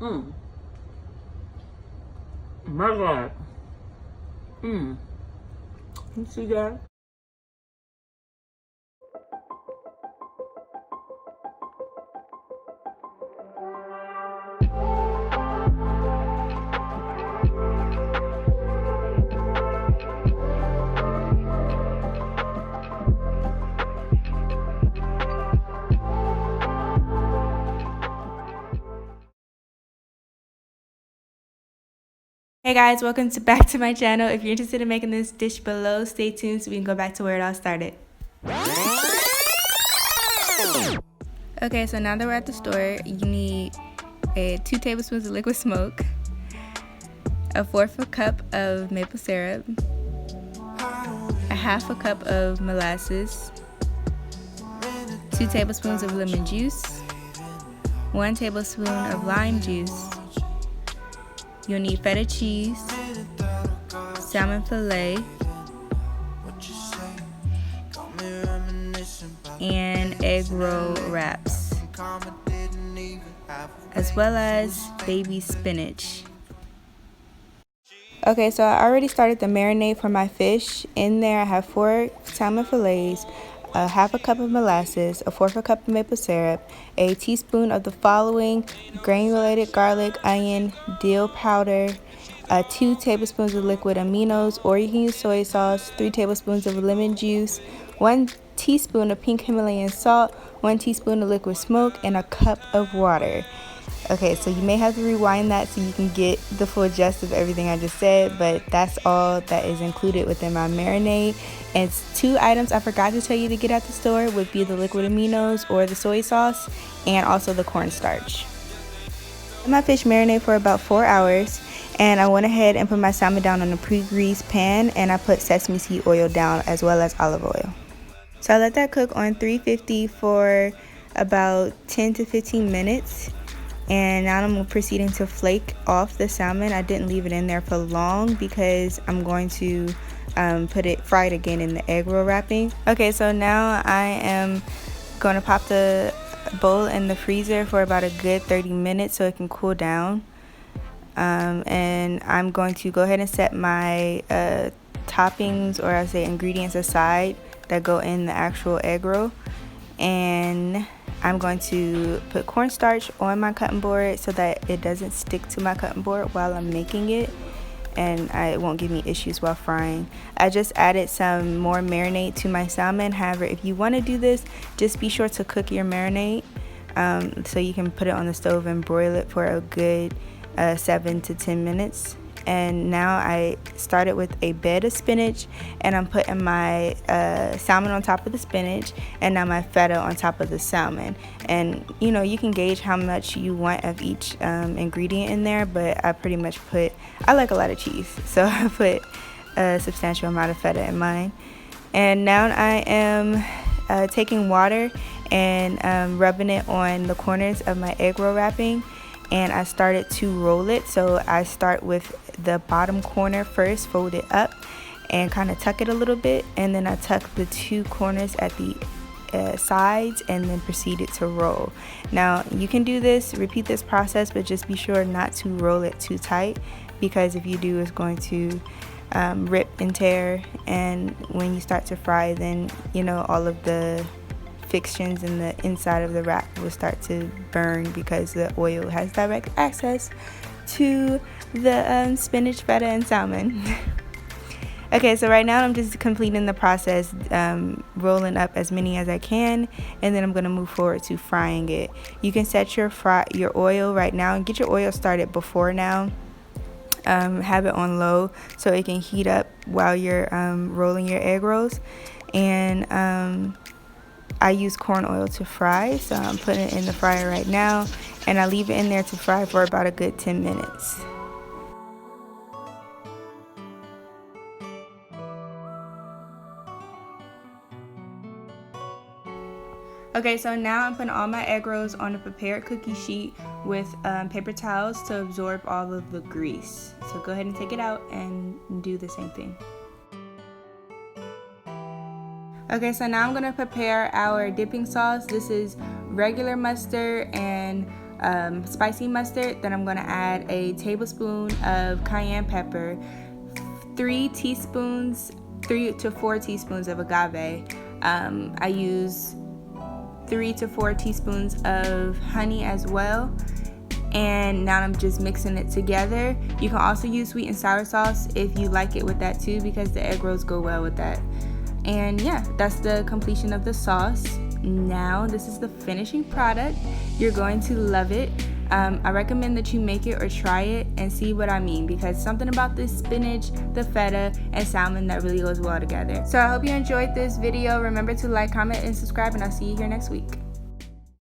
Mm. My God. Mm. You see that? Hey guys, welcome back to my channel. If you're interested in making this dish below, stay tuned so we can go back to where it all started. Okay, so now that we're at the store, you need 2 tablespoons of liquid smoke, a 1/4 cup of maple syrup, a 1/2 cup of molasses, 2 tablespoons of lemon juice, 1 tablespoon of lime juice. You'll need feta cheese, salmon fillet, and egg roll wraps, as well as baby spinach. Okay, so I already started the marinade for my fish. In there I have 4 salmon fillets, a 1/2 cup of molasses, a 1/4 cup of maple syrup, a teaspoon of the following: granulated garlic, onion, dill powder, 2 tablespoons of liquid aminos, or you can use soy sauce, 3 tablespoons of lemon juice, 1 teaspoon of pink Himalayan salt, 1 teaspoon of liquid smoke, and a cup of water. Okay, so you may have to rewind that so you can get the full gist of everything I just said, but that's all that is included within my marinade. And 2 items I forgot to tell you to get at the store would be the liquid aminos or the soy sauce, and also the cornstarch. My fish marinate for about 4 hours, and I went ahead and put my salmon down on a pre-greased pan, and I put sesame seed oil down as well as olive oil. So I let that cook on 350 for about 10 to 15 minutes. And now I'm proceeding to flake off the salmon. I didn't leave it in there for long because I'm going to fry it again in the egg roll wrapping. Okay, so now I am going to pop the bowl in the freezer for about a good 30 minutes so it can cool down. And I'm going to go ahead and set my toppings, or I say ingredients, aside that go in the actual egg roll. And I'm going to put cornstarch on my cutting board so that it doesn't stick to my cutting board while I'm making it, and it won't give me issues while frying. I just added some more marinade to my salmon. However, if you want to do this, just be sure to cook your marinade so you can put it on the stove and broil it for a good 7 to 10 minutes. And now I started with a bed of spinach, and I'm putting my salmon on top of the spinach, and now my feta on top of the salmon. And you know, you can gauge how much you want of each ingredient in there, but I pretty much I like a lot of cheese, so I put a substantial amount of feta in mine. And now I am taking water and rubbing it on the corners of my egg roll wrapping, and I started to roll it. So I start with the bottom corner first, fold it up and kind of tuck it a little bit, and then I tuck the 2 corners at the sides, and then proceeded to roll. Now you can do this, repeat this process, but just be sure not to roll it too tight, because if you do, it's going to rip and tear, and when you start to fry, then you know all of the fixtures in the inside of the wrap will start to burn, because the oil has direct access to the spinach, feta, and salmon. Okay, so right now I'm just completing the process, rolling up as many as I can, and then I'm going to move forward to frying it. You can set your oil right now and get your oil started before now. Have it on low so it can heat up while you're rolling your egg rolls. And I use corn oil to fry, so I'm putting it in the fryer right now, and I leave it in there to fry for about a good 10 minutes. Okay, so now I'm putting all my egg rolls on a prepared cookie sheet with paper towels to absorb all of the grease. So go ahead and take it out and do the same thing. Okay, so now I'm gonna prepare our dipping sauce. This is regular mustard and spicy mustard. Then I'm going to add a tablespoon of cayenne pepper, 3 to 4 teaspoons of agave. I use 3 to 4 teaspoons of honey as well. And now I'm just mixing it together. You can also use sweet and sour sauce if you like it with that too, because the egg rolls go well with that. And yeah, that's the completion of the sauce. Now this is the finishing product. You're going to love it. I recommend that you make it or try it and see what I mean, because something about this spinach, the feta, and salmon that really goes well together. So I hope you enjoyed this video. Remember to like, comment, and subscribe, and I'll see you here next week.